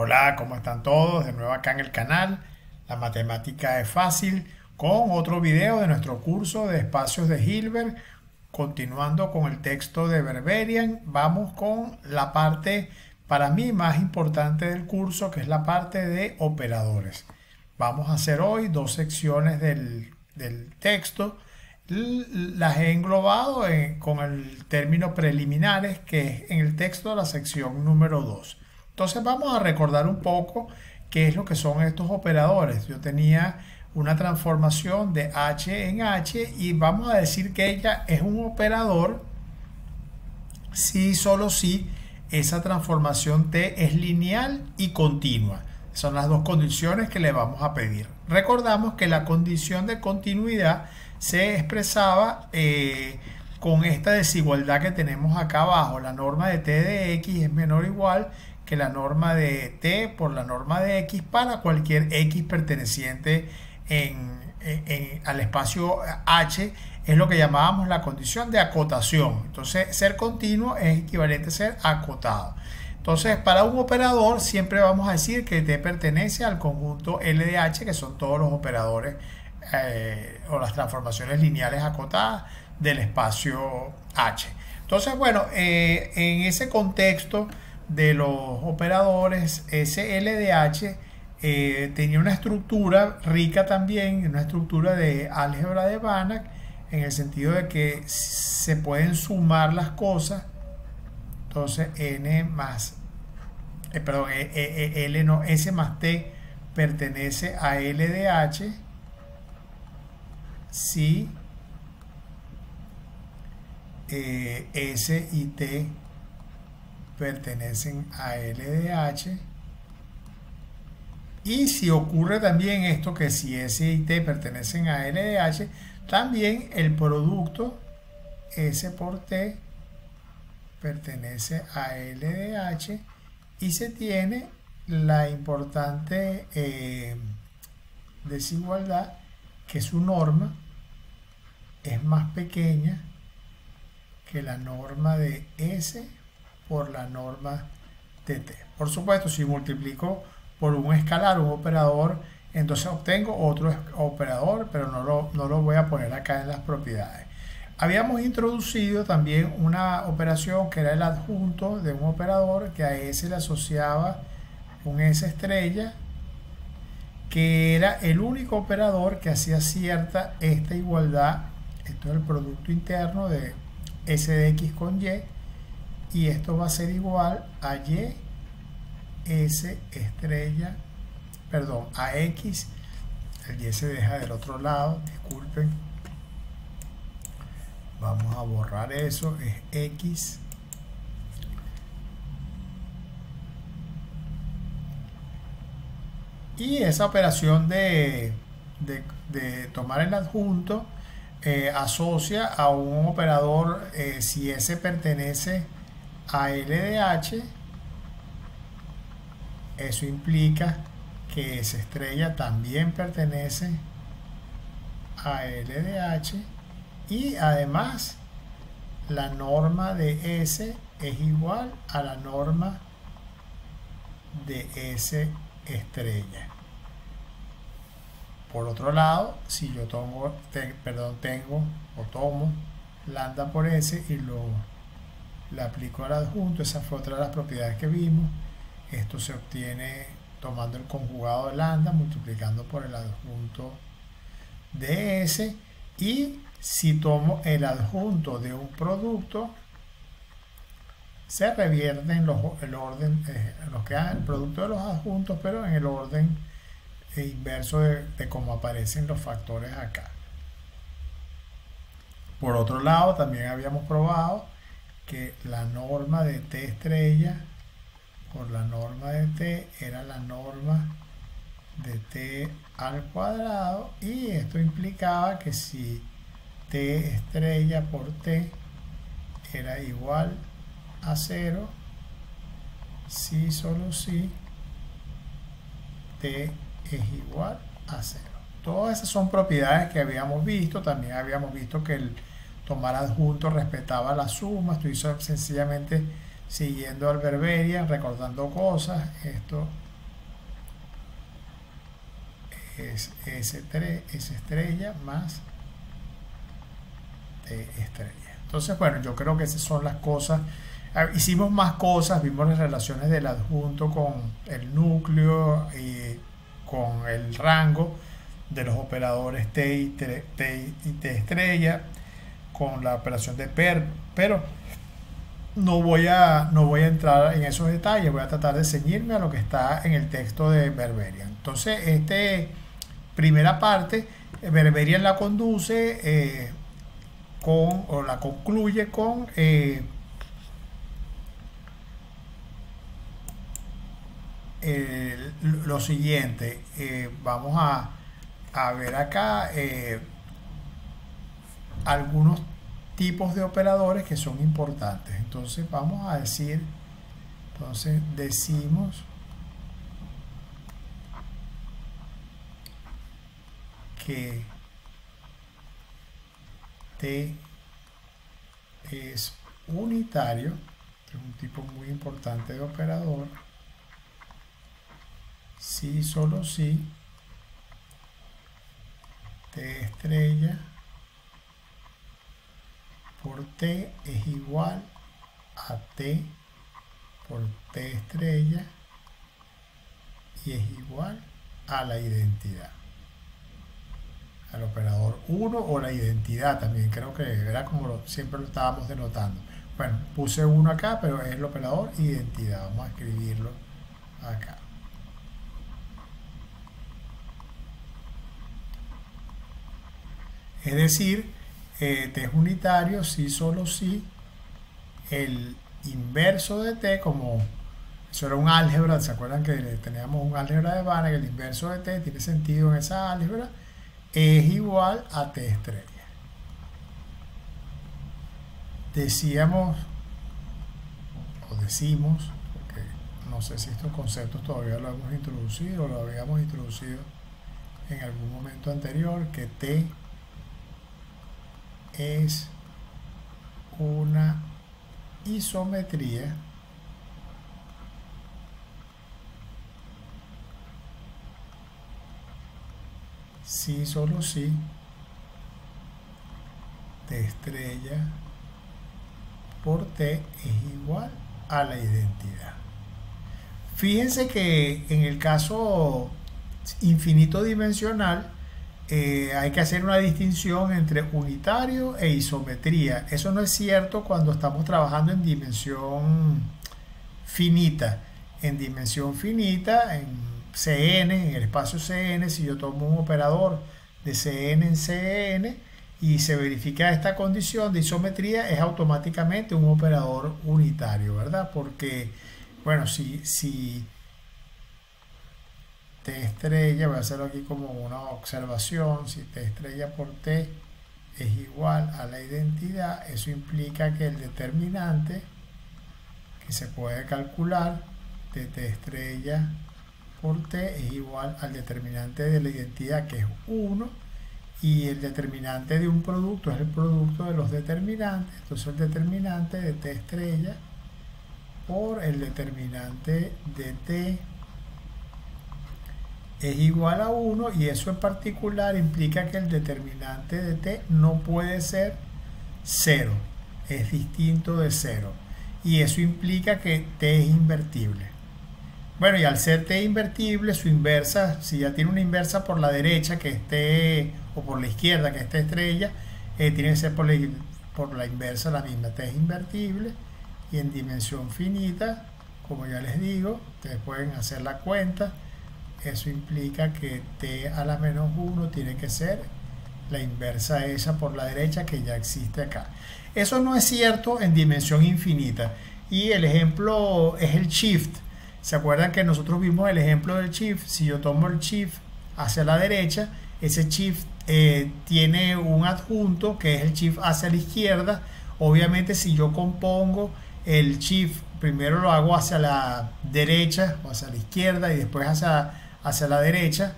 Hola, ¿cómo están todos? De nuevo acá en el canal. La matemática es fácil con otro video de nuestro curso de espacios de Hilbert. Continuando con el texto de Berberian, vamos con la parte para mí más importante del curso, que es la parte de operadores. Vamos a hacer hoy dos secciones del texto. Las he englobado con el término preliminares, que es en el texto de la sección número 2. Entonces vamos a recordar un poco qué es lo que son estos operadores. Yo tenía una transformación de h en h y vamos a decir que ella es un operador si y solo si esa transformación t es lineal y continua. Son las dos condiciones que le vamos a pedir. Recordamos que la condición de continuidad se expresaba con esta desigualdad que tenemos acá abajo. La norma de t de x es menor o igual que la norma de t por la norma de x para cualquier x perteneciente al espacio h. Es lo que llamábamos la condición de acotación. Entonces, ser continuo es equivalente a ser acotado. Entonces, para un operador siempre vamos a decir que t pertenece al conjunto L de h, que son todos los operadores o las transformaciones lineales acotadas del espacio h. Entonces, bueno, en ese contexto de los operadores, ese L de h tenía una estructura rica también, una estructura de álgebra de Banach, en el sentido de que se pueden sumar las cosas. Entonces n más L no, S más T pertenece a L de H si S y T pertenecen a L de H, y si ocurre también esto, que si S y T pertenecen a L de H, también el producto S por T pertenece a L de H, y se tiene la importante desigualdad que su norma es más pequeña que la norma de S por la norma de T. Por supuesto, si multiplico por un escalar, un operador, entonces obtengo otro operador, pero no lo voy a poner acá en las propiedades. Habíamos introducido también una operación que era el adjunto de un operador, que a S le asociaba un S estrella, que era el único operador que hacía cierta esta igualdad. Esto es el producto interno de S de X con Y, y esto va a ser igual a Y S estrella, perdón, a X, el Y se deja del otro lado, disculpen, vamos a borrar eso, es X y esa operación de tomar el adjunto asocia a un operador si S pertenece a L de H. Eso implica que S estrella también pertenece a L de H, y además la norma de S es igual a la norma de S estrella. Por otro lado, si yo tomo lambda por S y le aplico al adjunto, esa fue otra de las propiedades que vimos. Esto se obtiene tomando el conjugado de lambda, multiplicando por el adjunto de S, y si tomo el adjunto de un producto, se revierte en el orden, nos queda el producto de los adjuntos, pero en el orden inverso de cómo aparecen los factores acá. Por otro lado, también habíamos probado que la norma de T estrella por la norma de T era la norma de T al cuadrado, y esto implicaba que si T estrella por T era igual a 0, si solo si T es igual a 0. Todas esas son propiedades que habíamos visto. También habíamos visto que el tomar adjunto respetaba la suma. Estoy sencillamente siguiendo al Berberian, recordando cosas. Esto es S estrella más T estrella. Entonces, bueno, yo creo que esas son las cosas. Hicimos más cosas, vimos las relaciones del adjunto con el núcleo y con el rango de los operadores T y T estrella, con la operación de PER, pero no voy a entrar en esos detalles, voy a tratar de ceñirme a lo que está en el texto de Berberian. Entonces, primera parte, Berberian la conduce o la concluye con lo siguiente. Vamos a ver acá algunos tipos de operadores que son importantes. Entonces vamos a decir, entonces decimos que T es unitario, es un tipo muy importante de operador, si solo si T estrella por T es igual a T por T estrella y es igual a la identidad, al operador 1 o la identidad también, creo que era como siempre lo estábamos denotando. Bueno, puse 1 acá, pero es el operador identidad, vamos a escribirlo acá. Es decir, T es unitario si solo si el inverso de T, como eso era un álgebra, ¿se acuerdan que teníamos un álgebra de Banach? El inverso de T tiene sentido en esa álgebra, es igual a T estrella. Decíamos, o decimos, porque no sé si estos conceptos todavía lo hemos introducido o lo habíamos introducido en algún momento anterior, que T es una isometría si solo si T estrella por T es igual a la identidad. Fíjense que en el caso infinito dimensional hay que hacer una distinción entre unitario e isometría. Eso no es cierto cuando estamos trabajando en dimensión finita. En dimensión finita, en Cn, en el espacio Cn, si yo tomo un operador de Cn en Cn y se verifica esta condición de isometría, es automáticamente un operador unitario, ¿verdad? Porque, bueno, si T estrella, voy a hacerlo aquí como una observación, si T estrella por T es igual a la identidad, eso implica que el determinante que se puede calcular de T estrella por T es igual al determinante de la identidad, que es 1, y el determinante de un producto es el producto de los determinantes. Entonces el determinante de T estrella por el determinante de T es igual a 1, y eso en particular implica que el determinante de T no puede ser 0, es distinto de 0, y eso implica que T es invertible. Bueno, y al ser T invertible, su inversa, si ya tiene una inversa por la derecha que esté, o por la izquierda que esté estrella, tiene que ser por la inversa la misma. T es invertible, y en dimensión finita, como ya les digo, ustedes pueden hacer la cuenta. Eso implica que T a la menos 1 tiene que ser la inversa esa por la derecha que ya existe acá. Eso no es cierto en dimensión infinita. Y el ejemplo es el shift. ¿Se acuerdan que nosotros vimos el ejemplo del shift? Si yo tomo el shift hacia la derecha, ese shift tiene un adjunto que es el shift hacia la izquierda. Obviamente, si yo compongo el shift, primero lo hago hacia la derecha o hacia la izquierda y después hacia la derecha,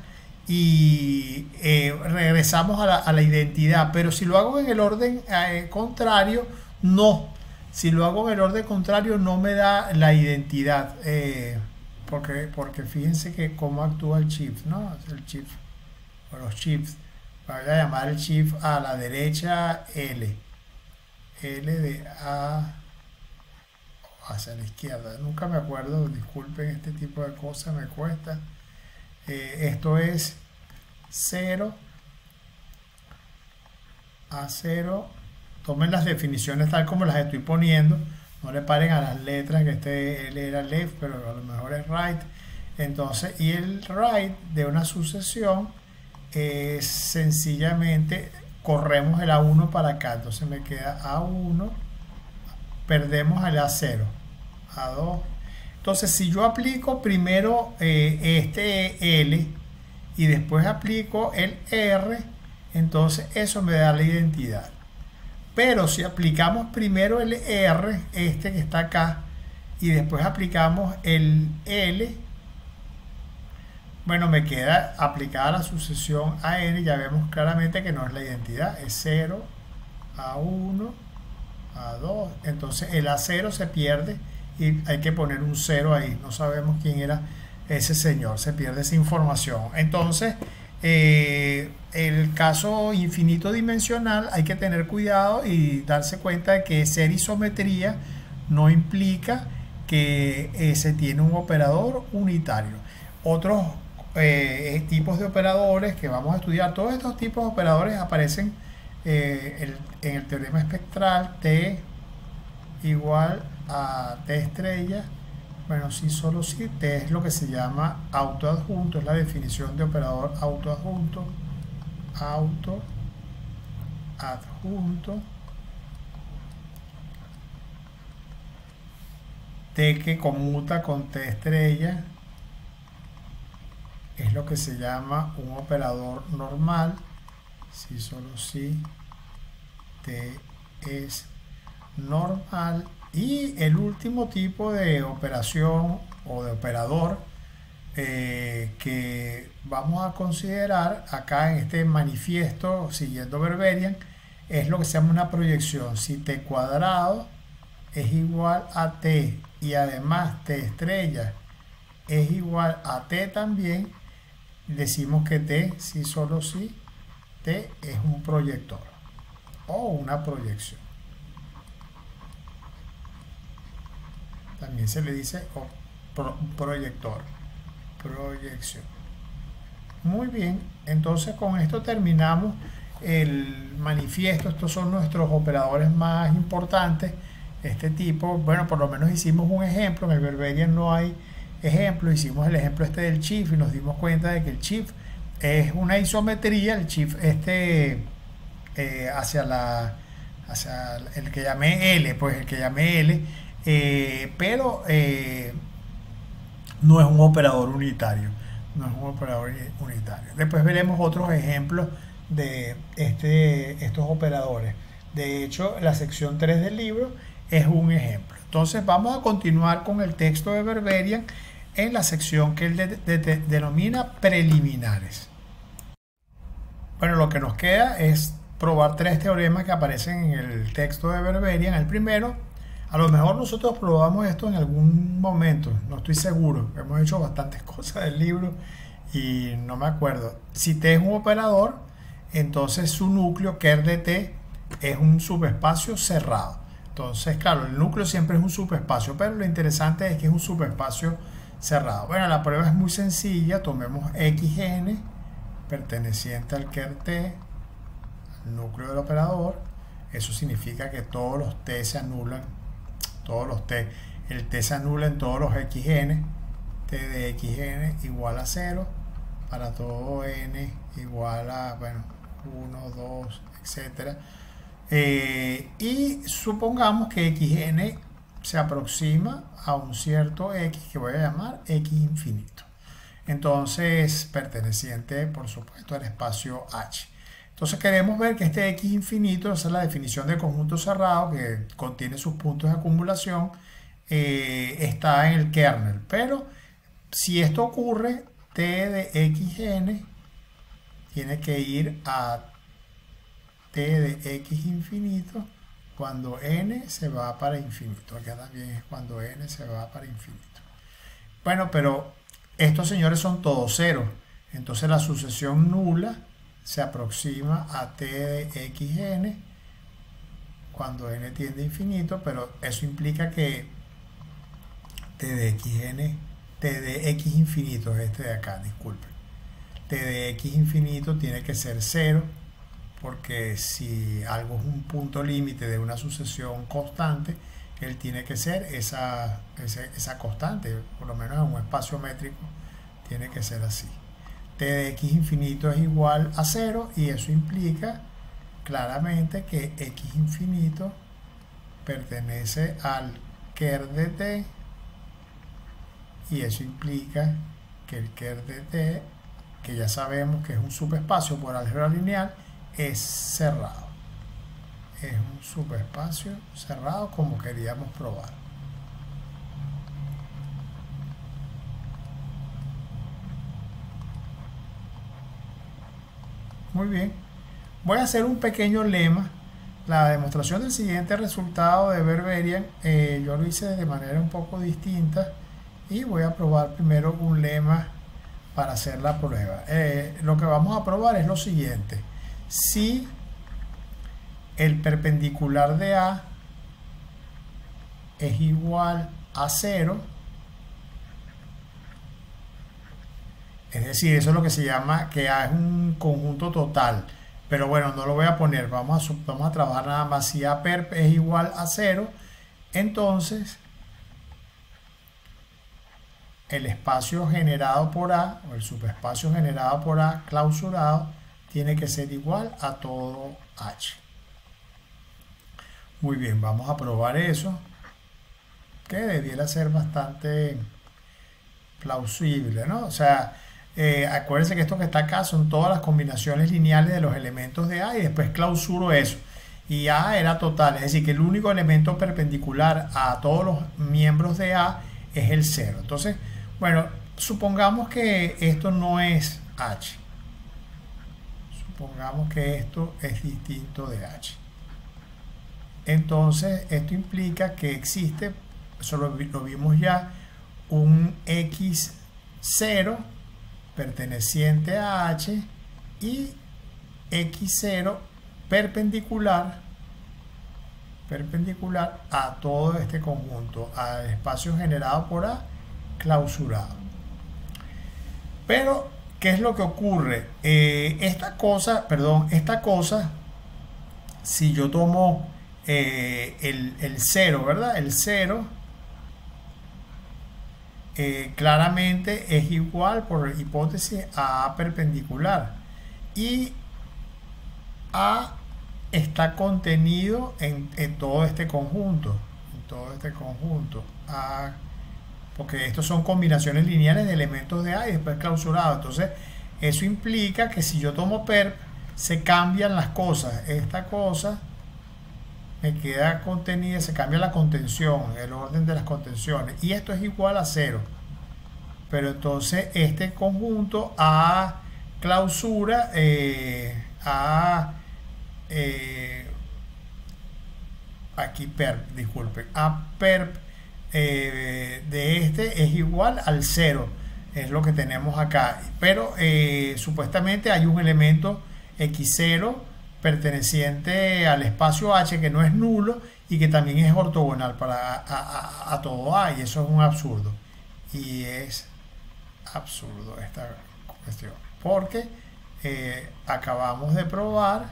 y regresamos a la identidad. Pero si lo hago en el orden contrario, no. Si lo hago en el orden contrario, no me da la identidad, porque fíjense que cómo actúa el shift, ¿no? El shift o los shifts. Voy a llamar el shift a la derecha L. L de A hacia la izquierda. Nunca me acuerdo, disculpen, este tipo de cosas me cuesta. Esto es 0 a 0. Tomen las definiciones tal como las estoy poniendo. No le paren a las letras, que este L era left, pero a lo mejor es right. Entonces, y el right de una sucesión es sencillamente corremos el A1 para acá. Entonces me queda A1, perdemos el A0, A2. Entonces, si yo aplico primero este L y después aplico el R, entonces eso me da la identidad. Pero si aplicamos primero el R, este que está acá, y después aplicamos el L, bueno, me queda aplicada la sucesión AN, ya vemos claramente que no es la identidad, es 0, A1, A2, entonces el A0 se pierde y hay que poner un 0 ahí, no sabemos quién era ese señor, se pierde esa información. Entonces, el caso infinito dimensional hay que tener cuidado y darse cuenta de que ser isometría no implica que se tiene un operador unitario. Otros tipos de operadores que vamos a estudiar, todos estos tipos de operadores aparecen en el teorema espectral. T igual a T estrella. Bueno, sí, solo sí. T es lo que se llama autoadjunto, es la definición de operador autoadjunto. Autoadjunto. T que conmuta con T estrella es lo que se llama un operador normal. Si solo si T es normal. Y el último tipo de operación o de operador que vamos a considerar acá en este manifiesto siguiendo Berberian es lo que se llama una proyección. Si T cuadrado es igual a T y además T estrella es igual a T también, decimos que T, si solo si T es un proyector o una proyección. También se le dice proyector, proyección. Muy bien, entonces con esto terminamos el manifiesto. Estos son nuestros operadores más importantes. Este tipo, bueno, por lo menos hicimos un ejemplo. En el Berberian no hay ejemplo. Hicimos el ejemplo este del shift y nos dimos cuenta de que el shift es una isometría. El shift hacia el que llamé L, pues el que llamé L, pero no es un operador unitario. No es un operador unitario. Después veremos otros ejemplos de estos operadores. De hecho, la sección 3 del libro es un ejemplo. Entonces vamos a continuar con el texto de Berberian en la sección que él denomina preliminares. Bueno, lo que nos queda es probar tres teoremas que aparecen en el texto de Berberian. El primero, a lo mejor nosotros probamos esto en algún momento, no estoy seguro. Hemos hecho bastantes cosas del libro y no me acuerdo. Si T es un operador, entonces su núcleo, ker de T, es un subespacio cerrado. Entonces, claro, el núcleo siempre es un subespacio, pero lo interesante es que es un subespacio cerrado. Bueno, la prueba es muy sencilla. Tomemos xn perteneciente al ker T, al núcleo del operador. Eso significa que todos los T se anulan, todos los T, el T se anula en todos los xn. T de xn igual a 0 para todo n igual a, bueno, 1, 2, etcétera. Y supongamos que xn se aproxima a un cierto x que voy a llamar x infinito. Entonces, perteneciente, por supuesto, al espacio H. Entonces queremos ver que este x infinito, esa es la definición de conjunto cerrado que contiene sus puntos de acumulación, está en el kernel. Pero si esto ocurre, t de xn tiene que ir a t de x infinito cuando n se va para infinito. Acá también es cuando n se va para infinito. Bueno, pero estos señores son todos ceros. Entonces la sucesión nula se aproxima a t de xn cuando n tiende a infinito, pero eso implica que t de xn, t de x infinito es este de acá, disculpen. T de x infinito tiene que ser 0, porque si algo es un punto límite de una sucesión constante, él tiene que ser esa constante, por lo menos en un espacio métrico tiene que ser así. T de x infinito es igual a 0 y eso implica claramente que x infinito pertenece al ker de t, y eso implica que el ker de t, que ya sabemos que es un subespacio por álgebra lineal, es cerrado. Es un subespacio cerrado como queríamos probar. Muy bien. Voy a hacer un pequeño lema. La demostración del siguiente resultado de Berberian, yo lo hice de manera un poco distinta y voy a probar primero un lema para hacer la prueba. Lo que vamos a probar es lo siguiente. Si el perpendicular de A es igual a 0, es decir, eso es lo que se llama que A es un conjunto total, pero bueno, no lo voy a poner, vamos a trabajar nada más. Si A perp es igual a 0, entonces el espacio generado por A, o el subespacio generado por A clausurado, tiene que ser igual a todo H. Muy bien, vamos a probar eso, que debiera ser bastante plausible, ¿no? O sea, acuérdense que esto que está acá son todas las combinaciones lineales de los elementos de A y después clausuro eso. Y A era total, es decir, que el único elemento perpendicular a todos los miembros de A es el 0. Entonces, bueno, supongamos que esto no es H. Supongamos que esto es distinto de H. Entonces, esto implica que existe, eso lo vimos ya, un x0 perteneciente a H y x0 perpendicular a todo este conjunto, al espacio generado por A clausurado. Pero, ¿qué es lo que ocurre? Esta cosa, si yo tomo el 0, ¿verdad? El 0 claramente es igual, por hipótesis, a A perpendicular, y A está contenido en todo este conjunto, porque estos son combinaciones lineales de elementos de A y después clausurado. Entonces eso implica que si yo tomo perp, se cambian las cosas. Esta cosa me queda contenida, se cambia la contención, el orden de las contenciones, y esto es igual a 0. Pero entonces este conjunto A clausura, aquí perp, disculpen, A perp de este es igual al 0, es lo que tenemos acá. Pero supuestamente hay un elemento x0 perteneciente al espacio H que no es nulo y que también es ortogonal a todo A, y eso es un absurdo. Y es absurdo esta cuestión, porque acabamos de probar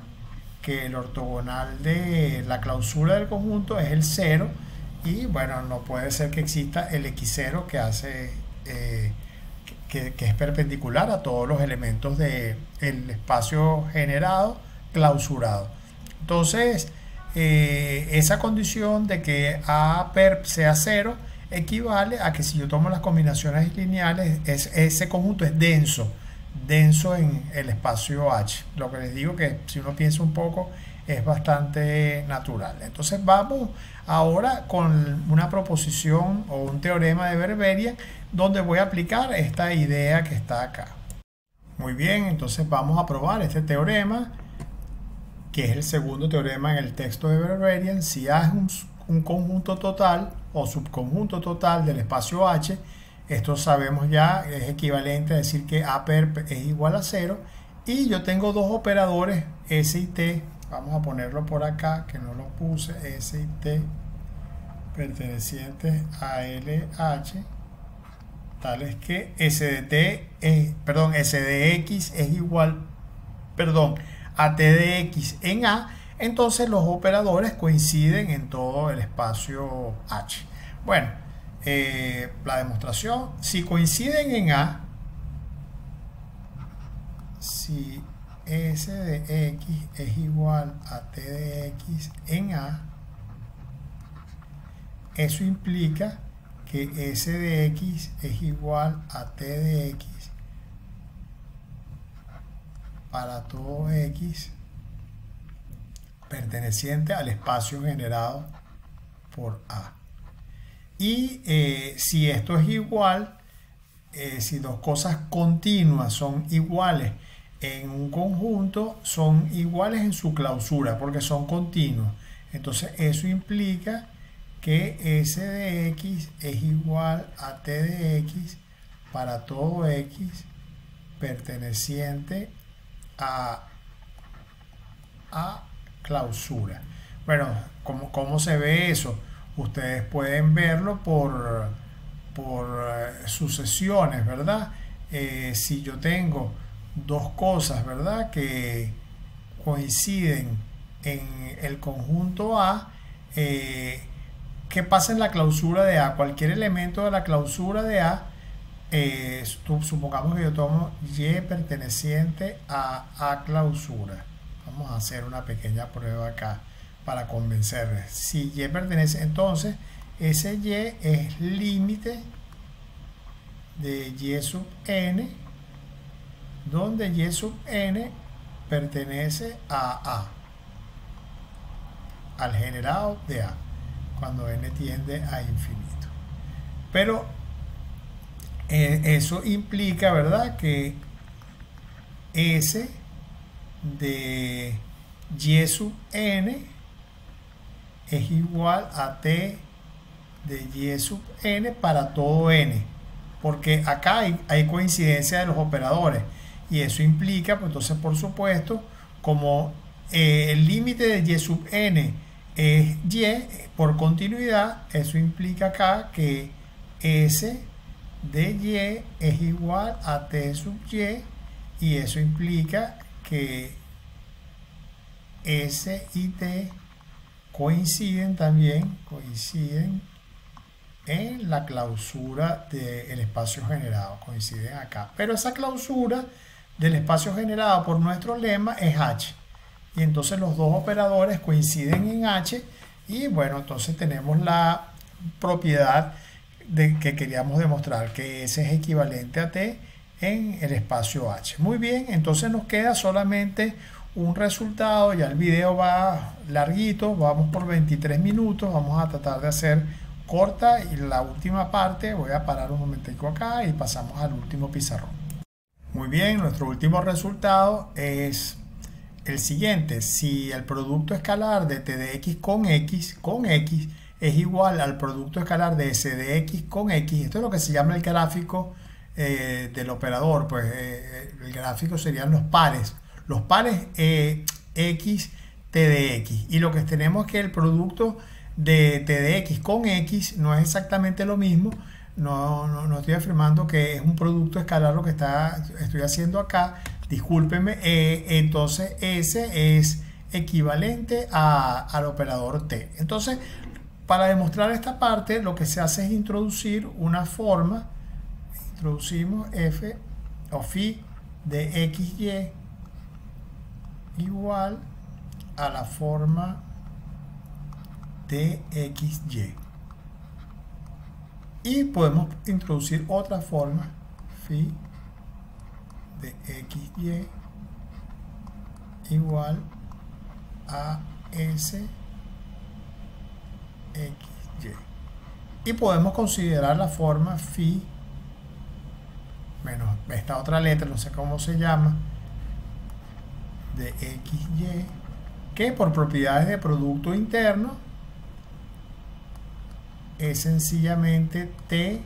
que el ortogonal de la clausura del conjunto es el 0, y bueno, no puede ser que exista el x0 que hace que es perpendicular a todos los elementos del espacio generado clausurado. Entonces esa condición de que A perp sea 0 equivale a que si yo tomo las combinaciones lineales, ese conjunto es denso en el espacio H. Lo que les digo, que si uno piensa un poco, es bastante natural. Entonces vamos ahora con una proposición o un teorema de Berberian, donde voy a aplicar esta idea que está acá. Muy bien, entonces vamos a probar este teorema, que es el segundo teorema en el texto de Berberian. Si A es un conjunto total o subconjunto total del espacio H, Esto sabemos ya, es equivalente a decir que A perp es igual a 0. Y yo tengo dos operadores, S y T. Vamos a ponerlo por acá, que no lo puse, S y T, pertenecientes a LH, tales que S de X es igual, a T de X en A. Entonces los operadores coinciden en todo el espacio H. Bueno, la demostración, si coinciden en A, si S de X es igual a T de X en A, eso implica que S de X es igual a T de X para todo X perteneciente al espacio generado por A. Y si esto es igual, si dos cosas continuas son iguales en un conjunto, son iguales en su clausura porque son continuos. Entonces eso implica que S de X es igual a T de X para todo X perteneciente a clausura. Bueno, ¿cómo se ve eso? Ustedes pueden verlo por sucesiones, ¿verdad? Si yo tengo dos cosas, ¿verdad?, que coinciden en el conjunto A, ¿qué pasa en la clausura de A? Cualquier elemento de la clausura de A, supongamos que yo tomo Y perteneciente a clausura. Vamos a hacer una pequeña prueba acá para convencerles. Si Y pertenece, entonces ese Y es límite de Y sub n, donde Y sub n pertenece a A, al generado de A, cuando n tiende a infinito. Pero eso implica, ¿verdad?, que S de Y sub n es igual a T de Y sub n para todo n, porque acá hay coincidencia de los operadores, y eso implica, pues entonces, por supuesto, como el límite de Y sub n es Y por continuidad, eso implica acá que S de Y es igual a T sub Y, y eso implica que S y T coinciden en la clausura del espacio generado, coinciden acá. Pero esa clausura del espacio generado por nuestro lema es H, y entonces los dos operadores coinciden en H, y bueno, entonces tenemos la propiedad que queríamos demostrar, que S es equivalente a T en el espacio H. Muy bien, entonces nos queda solamente un resultado. Ya el video va larguito, vamos por 23 minutos, vamos a tratar de hacer corta, y la última parte voy a parar un momentico acá y pasamos al último pizarrón. Muy bien, nuestro último resultado es el siguiente: si el producto escalar de T de X con X es igual al producto escalar de S de X con X, esto es lo que se llama el gráfico del operador, pues el gráfico serían los pares X, T de X, y lo que tenemos es que el producto de T de X con X no es exactamente lo mismo. No estoy afirmando que es un producto escalar lo que estoy haciendo acá, discúlpenme. Entonces S es equivalente al operador T. Entonces, para demostrar esta parte, lo que se hace es introducir una forma. Introducimos f o phi de xy igual a la forma de xy, y podemos introducir otra forma, phi de xy igual a s xy, y podemos considerar la forma phi menos esta otra letra, no sé cómo se llama, de xy, que por propiedades de producto interno es sencillamente T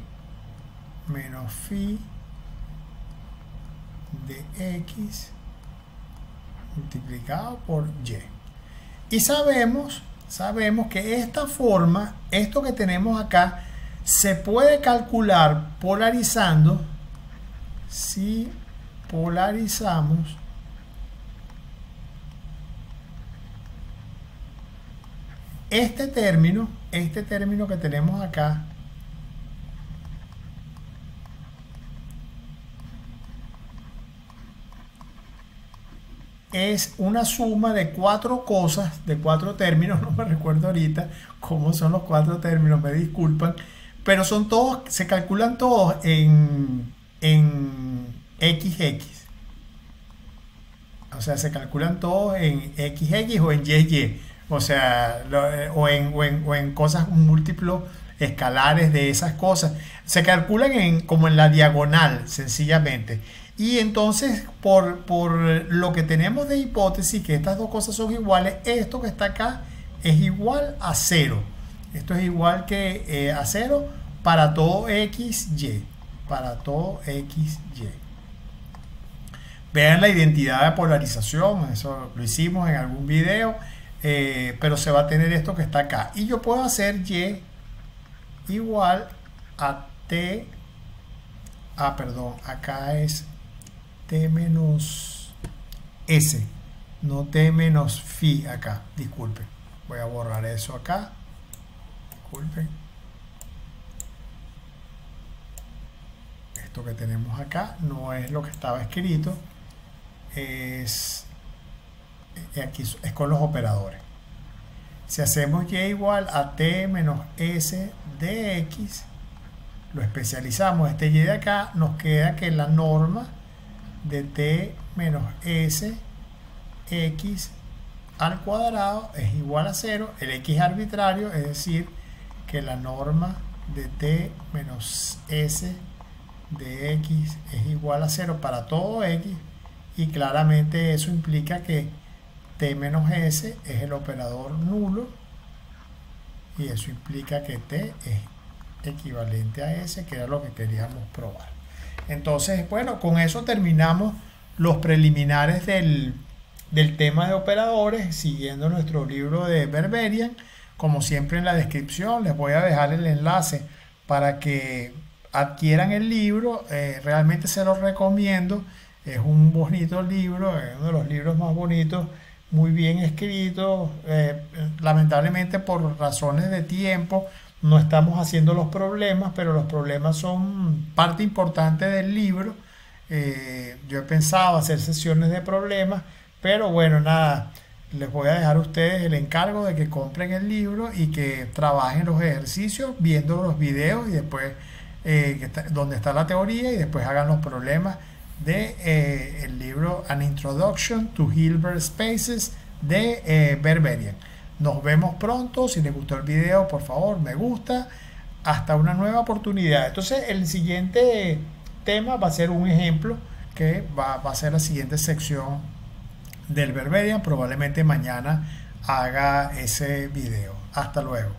menos phi de x multiplicado por y. Y sabemos que esta forma, esto que tenemos acá, se puede calcular polarizando. Si polarizamos este término que tenemos acá, es una suma de cuatro cosas, de cuatro términos, no me recuerdo ahorita cómo son los cuatro términos, me disculpan, pero son todos, se calculan todos en XX. O sea, se calculan todos en XX o en YY. O sea, o en cosas múltiplos escalares de esas cosas. Se calculan como en la diagonal, sencillamente. Y entonces, por lo que tenemos de hipótesis, que estas dos cosas son iguales, esto que está acá es igual a 0. Esto es igual que a 0 para todo XY. Para todo XY. Vean la identidad de polarización, eso lo hicimos en algún video, pero se va a tener esto que está acá. Y yo puedo hacer Y igual a T, perdón, acá es T menos S, no T menos phi acá, disculpen. Voy a borrar eso acá, disculpen. Esto que tenemos acá no es lo que estaba escrito, aquí es con los operadores. Si hacemos y igual a t menos s de x, lo especializamos, este y de acá, nos queda que la norma de t menos s x al cuadrado es igual a 0, el x arbitrario, es decir, que la norma de t menos s de x es igual a 0 para todo x, y claramente eso implica que t menos s es el operador nulo, y eso implica que t es equivalente a s, que era lo que queríamos probar. Entonces, bueno, con eso terminamos los preliminares del tema de operadores, siguiendo nuestro libro de Berberian. Como siempre, en la descripción les voy a dejar el enlace para que adquieran el libro. Realmente se los recomiendo, es un bonito libro, es uno de los libros más bonitos, muy bien escrito. Lamentablemente, por razones de tiempo no estamos haciendo los problemas, pero los problemas son parte importante del libro. Yo he pensado hacer sesiones de problemas, pero bueno, nada, les voy a dejar a ustedes el encargo de que compren el libro y que trabajen los ejercicios viendo los videos, y después donde está la teoría, y después hagan los problemas de el libro An Introduction to Hilbert Spaces de Berberian. Nos vemos pronto. Si les gustó el video, por favor, me gusta. Hasta una nueva oportunidad. Entonces, el siguiente tema va a ser un ejemplo que va a ser la siguiente sección del Berberian. Probablemente mañana haga ese video. Hasta luego.